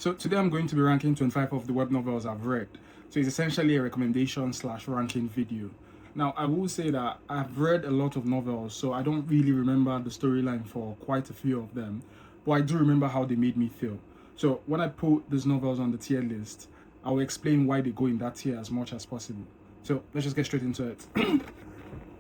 So today I'm going to be ranking 25 of the web novels I've read. So it's essentially a recommendation slash ranking video. Now I will say that I've read a lot of novels, so I don't really remember the storyline for quite a few of them, but I do remember how they made me feel. So when I put these novels on the tier list, I will explain why they go in that tier as much as possible. So let's just get straight into it.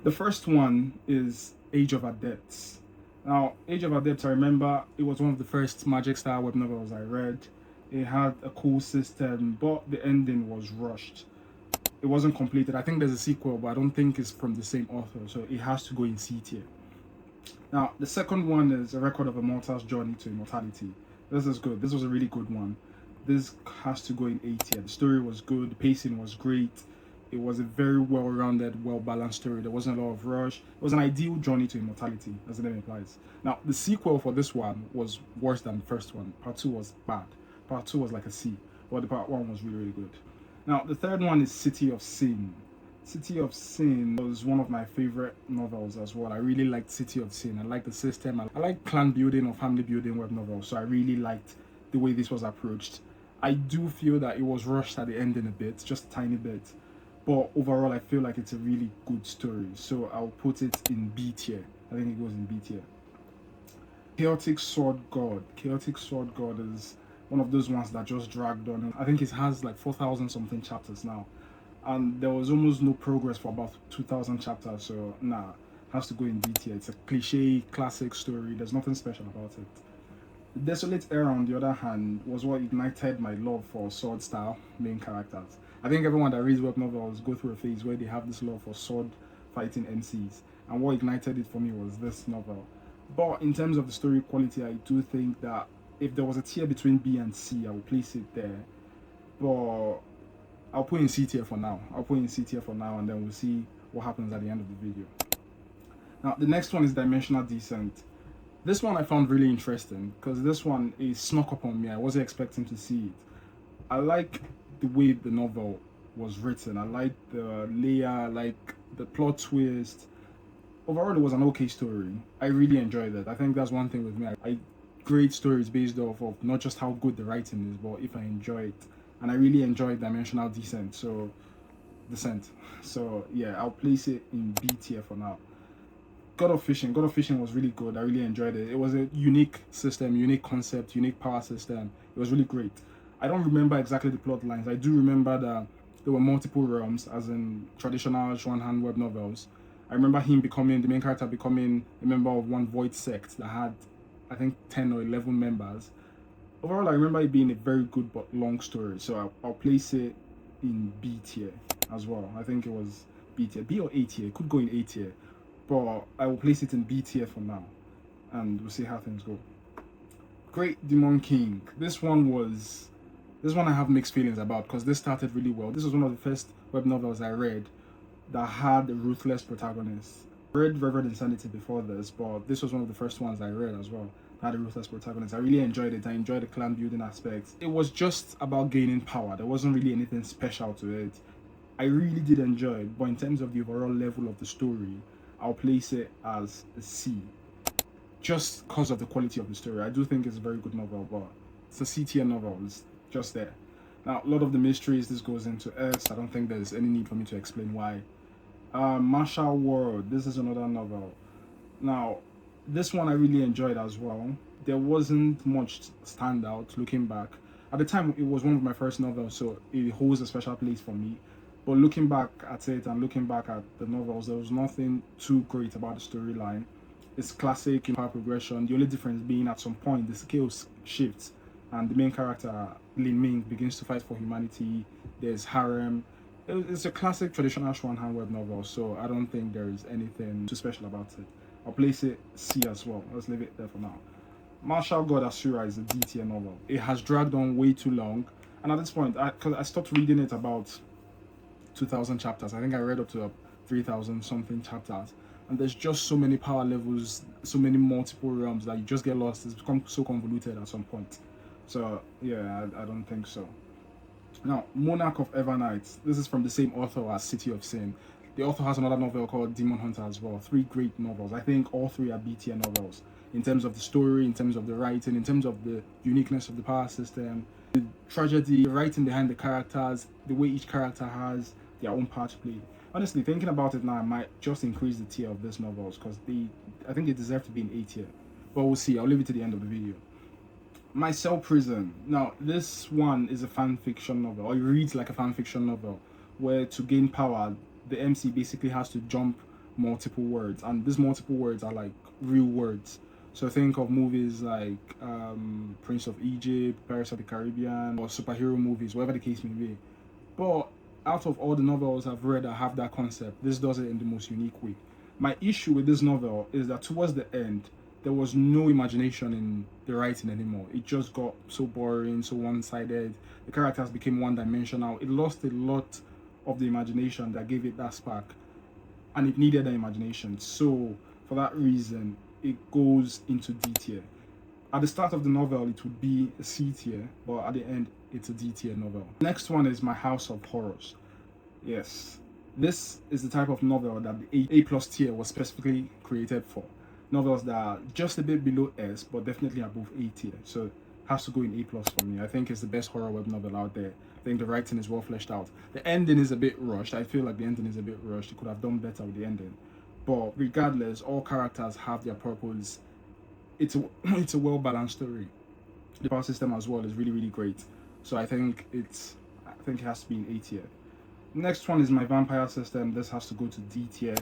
The first one is Age of Adepts. Now, Age of Adepts, I remember it was one of the first Magic style web novels I read. It had a cool system, but the ending was rushed. It wasn't completed. I think there's a sequel, but I don't think it's from the same author, so it has to go in C tier. Now, the second one is A Record of a Mortal's Journey to Immortality. This is good. This was a really good one. This has to go in A tier. The story was good, the pacing was great. It was a very well-rounded, well-balanced story. There wasn't a lot of rush. It was an ideal journey to immortality, as the name implies. Now, the sequel for this one was worse than the first one. Part 2 was bad. Part 2 was like a C, but the part 1 was really, really good. Now, the third one is City of Sin. City of Sin was one of my favorite novels as well. I really liked City of Sin. I liked the system. I like clan building or family building web novels, so I really liked the way this was approached. I do feel that it was rushed at the ending a bit, just a tiny bit. But overall, I feel like it's a really good story. So I'll put it in B tier. I think it goes in B tier. Chaotic Sword God. Chaotic Sword God is one of those ones that just dragged on. I think it has like 4,000 something chapters now. And there was almost no progress for about 2,000 chapters. So nah, it has to go in D tier. It's a cliche, classic story. There's nothing special about it. The Desolate Era, on the other hand, was what ignited my love for sword style main characters. I think everyone that reads web novels go through a phase where they have this love for sword fighting MCs, and what ignited it for me was this novel. But in terms of the story quality, I do think that if there was a tier between B and C, I would place it there. But I'll put in C tier for now. And then we'll see what happens at the end of the video. Now, the next one is Dimensional Descent. This one I found really interesting because this one is snuck up on me. I wasn't expecting to see it. I like the way the novel was written. I like the layer, I like the plot twist. Overall, it was an okay story. I really enjoyed it. I think that's one thing with me. I grade stories based off of not just how good the writing is, but if I enjoy it. And I really enjoyed Dimensional Descent. So yeah, I'll place it in B tier for now. God of Fishing was really good. I really enjoyed it. It was a unique system, unique concept, unique power system. It was really great. I don't remember exactly the plot lines. I do remember that there were multiple realms, as in traditional Shuanhan web novels. I remember him the main character becoming a member of one void sect that had, I think, 10 or 11 members. Overall, I remember it being a very good but long story. So I'll place it in B tier as well. I think it was B tier. B or A tier. It could go in A tier. But I will place it in B tier for now. And we'll see how things go. Great Demon King. This one I have mixed feelings about because this started really well. This was one of the first web novels I read that had a ruthless protagonist. I read Reverend Insanity before this, but this was one of the first ones I read as well. Had a ruthless protagonist. I really enjoyed it. I enjoyed the clan building aspects. It was just about gaining power. There wasn't really anything special to it. I really did enjoy it, but in terms of the overall level of the story, I'll place it as a C. Just because of the quality of the story. I do think it's a very good novel, but it's a C tier novel. It's just there. Now, a lot of the mysteries, this goes into S. I don't think there's any need for me to explain why. Martial World. This is another novel. Now, this one I really enjoyed as well. There wasn't much standout looking back. At the time, it was one of my first novels, so it holds a special place for me. But looking back at it and looking back at the novels, there was nothing too great about the storyline. It's classic in power progression. The only difference being at some point the scales shifts and the main character, Lin Ming, begins to fight for humanity. There's harem. It's a classic traditional Shuanhan web novel, so I don't think there is anything too special about it. I'll place it C as well. Let's leave it there for now. Martial God Asura is a D tier novel. It has dragged on way too long, and at this point, because I stopped reading it about 2,000 chapters. I think I read up to 3,000 something chapters, and there's just so many power levels, so many multiple realms that you just get lost. It's become so convoluted at some point. So yeah, I don't think so. Now, Monarch of Evernight. This is from the same author as City of Sin. The author has another novel called Demon Hunter as well. 3 great novels. I think all 3 are B tier novels in terms of the story, in terms of the writing, in terms of the uniqueness of the power system. The tragedy, the writing behind the characters, the way each character has their own part to play. Honestly, thinking about it now, I might just increase the tier of these novels because I think they deserve to be in A tier. But we'll see. I'll leave it to the end of the video. My Cell Prison. Now, this one is a fan fiction novel, or it reads like a fan fiction novel, where to gain power, the MC basically has to jump multiple words, and these multiple words are like real words. So think of movies like Prince of Egypt, Pirates of the Caribbean, or superhero movies, whatever the case may be. But out of all the novels I've read that have that concept, this does it in the most unique way. My issue with this novel is that towards the end, there was no imagination in the writing anymore. It just got so boring, so one-sided. The characters became one-dimensional. It lost a lot of the imagination that gave it that spark, and it needed that imagination. So for that reason, it goes into D tier. At the start of the novel, it would be a C tier, but at the end, it's a D tier novel. Next one is My House of Horrors. Yes, this is the type of novel that the A plus tier was specifically created for. Novels that are just a bit below S, but definitely above A tier. So it has to go in A plus for me. I think it's the best horror web novel out there. I think the writing is well fleshed out. The ending is a bit rushed. I feel like the ending is a bit rushed. You could have done better with the ending. But regardless, all characters have their purpose. It's a well balanced story. The power system as well is really, really great. So I think it has to be in A tier. Next one is My Vampire System. This has to go to D tier.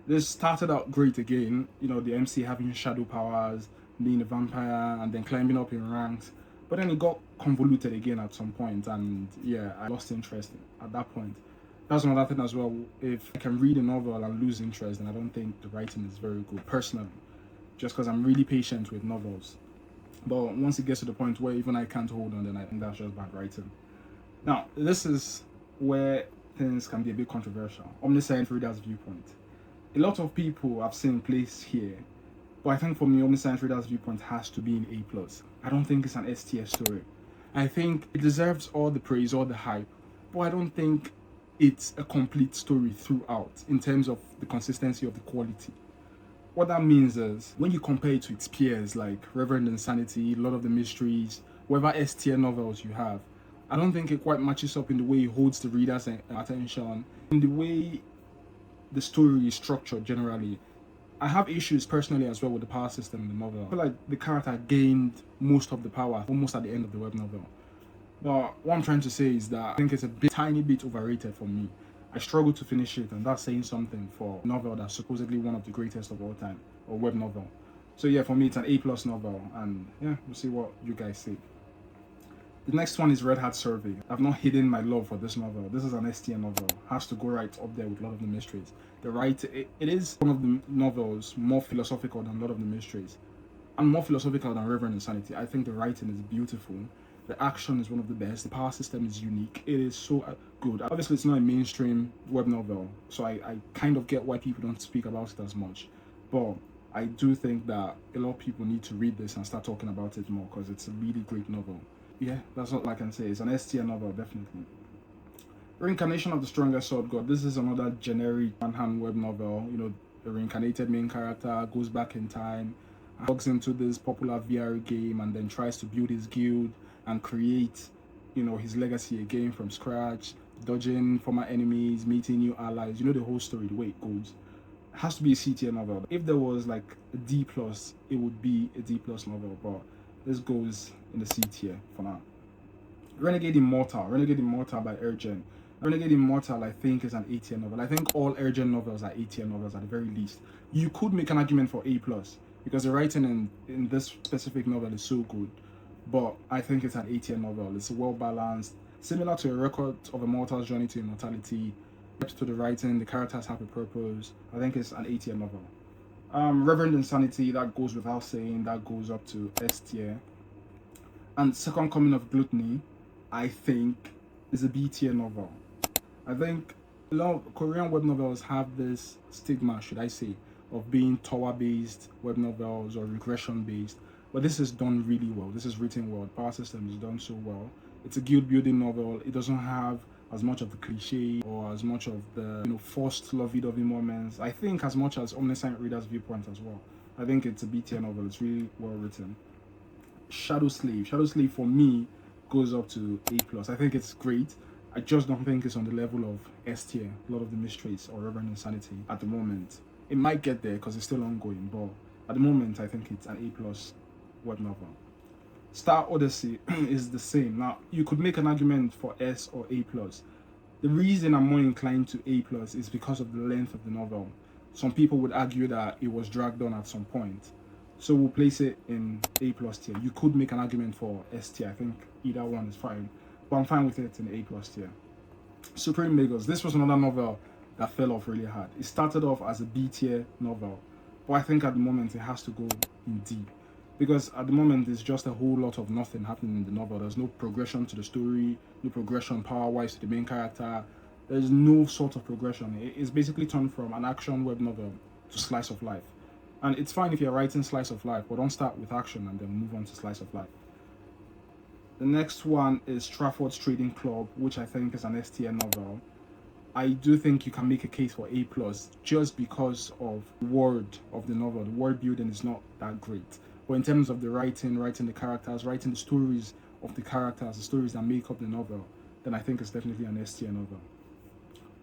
This started out great again, you know, the MC having shadow powers, being a vampire, and then climbing up in ranks. But then it got convoluted again at some point, and yeah, I lost interest at that point. That's another thing as well. If I can read a novel and lose interest, then I don't think the writing is very good, personally. Just because I'm really patient with novels. But once it gets to the point where even I can't hold on, then I think that's just bad writing. Now, this is where things can be a bit controversial. Omniscient reader's viewpoint. A lot of people have seen place here, but I think for me, Omniscient reader's viewpoint has to be in A plus. I don't think it's an S tier story. I think it deserves all the praise, all the hype, but I don't think it's a complete story throughout in terms of the consistency of the quality. What that means is when you compare it to its peers like Reverend Insanity, Lord of the Mysteries, whatever S tier novels you have, I don't think it quite matches up in the way it holds the reader's attention, in the way the story is structured generally. I have issues personally as well with the power system in the novel. I feel like the character gained most of the power almost at the end of the web novel. But what I'm trying to say is that I think it's tiny bit overrated for me. I struggle to finish it, and that's saying something for a novel that's supposedly one of the greatest of all time, or web novel. So yeah, for me it's an A plus novel, and yeah, we'll see what you guys say. The next one is Red Hat Survey. I've not hidden my love for this novel. This is an S tier novel. Has to go right up there with Lord of the Mysteries. It is one of the novels more philosophical than Lord of the Mysteries, and more philosophical than Reverend Insanity. I think the writing is beautiful. The action is one of the best. The power system is unique. It is so good. Obviously, it's not a mainstream web novel, so I kind of get why people don't speak about it as much. But I do think that a lot of people need to read this and start talking about it more because it's a really great novel. Yeah, that's all I can say. It's an S tier novel, definitely. Reincarnation of the Strongest Sword God. This is another generic one-hand web novel. You know, the reincarnated main character goes back in time, logs into this popular VR game, and then tries to build his guild and create, you know, his legacy again from scratch, dodging former enemies, meeting new allies. You know the whole story, the way it goes. It has to be a C tier novel. If there was like a D plus, it would be a D plus novel, but this goes in the C tier for now. Renegade Immortal by Urgent. Renegade Immortal, I think, is an A tier novel. I think all Urgent novels are A tier novels at the very least. You could make an argument for A plus because the writing in this specific novel is so good. But I think it's an A tier novel. It's well balanced, similar to A Record of a Mortal's Journey to Immortality. To the writing, the characters have a purpose. I think it's an A tier novel. Reverend Insanity, that goes without saying, that goes up to S tier. And Second Coming of Gluttony, I think, is a B tier novel. I think a lot of Korean web novels have this stigma, should I say, of being tower-based web novels or regression-based. But this is done really well. This is written well. The power system is done so well. It's a guild-building novel. It doesn't have as much of the cliche or as much of the forced lovey-dovey moments. I think as much as Omniscient Reader's viewpoint as well. I think it's a B tier novel. It's really well written. Shadow Slave for me goes up to A plus. I think it's great. I just don't think it's on the level of S tier, Lord of the Mysteries or Reverend Insanity at the moment. It might get there because it's still ongoing, but at the moment I think it's an A plus web novel. Star Odyssey is the same. Now you could make an argument for S or A plus. The reason I'm more inclined to A plus is because of the length of the novel. Some people would argue that it was dragged on at some point. So we'll place it in A plus tier. You could make an argument for S tier. I think either one is fine. But I'm fine with it in A plus tier. Supreme Magos. This was another novel that fell off really hard. It started off as a B tier novel. But I think at the moment it has to go in D. Because at the moment there's just a whole lot of nothing happening in the novel. There's no progression to the story, no progression power-wise to the main character. There's no sort of progression. It's basically turned from an action web novel to slice of life. And it's fine if you're writing slice of life, but don't start with action and then move on to slice of life. The next one is Trafford's Trading Club, which I think is an S tier novel. I do think you can make a case for A plus just because of the word of the novel. The world building is not that great. But in terms of the writing the characters, writing the stories of the characters, the stories that make up the novel, then I think it's definitely an S tier novel.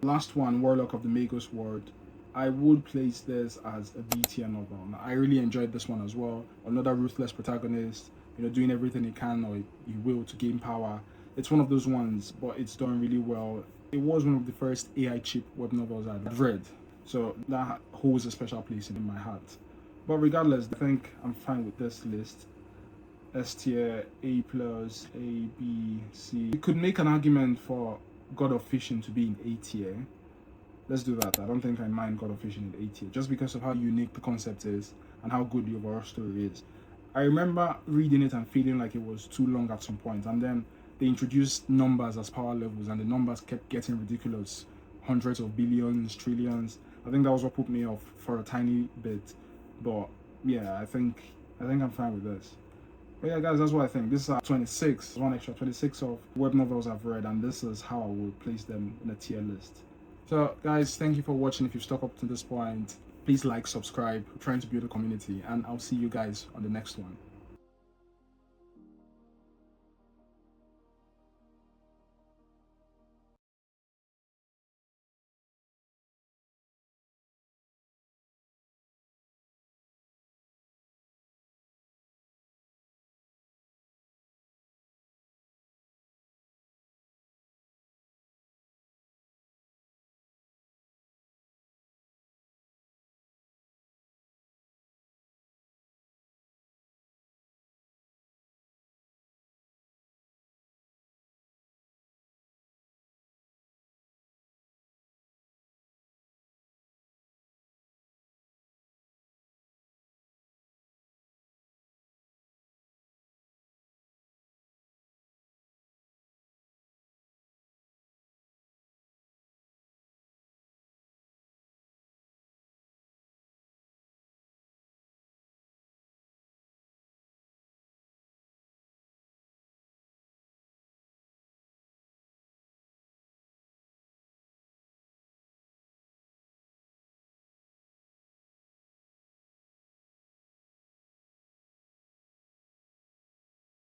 Last one, Warlock of the Magos World. I would place this as a B tier novel. Now, I really enjoyed this one as well. Another ruthless protagonist, doing everything he can or he will to gain power. It's one of those ones, but it's done really well. It was one of the first AI chip web novels I've read, so that holds a special place in my heart. But regardless, I think I'm fine with this list. S tier, A plus, A, B, C. You could make an argument for God of Fishing to be in A tier. Let's do that. I don't think I mind God of Fishing in A tier, just because of how unique the concept is and how good the overall story is. I remember reading it and feeling like it was too long at some point, and then they introduced numbers as power levels, and the numbers kept getting ridiculous. Hundreds of billions, trillions. I think that was what put me off for a tiny bit. But yeah, I think I'm fine with this. But yeah, guys, that's what I think. This is 26, one extra 26 of web novels I've read, and this is how I would place them in a tier list. So guys, thank you for watching. If you've stuck up to this point, please like, subscribe. We're trying to build a community, and I'll see you guys on the next one.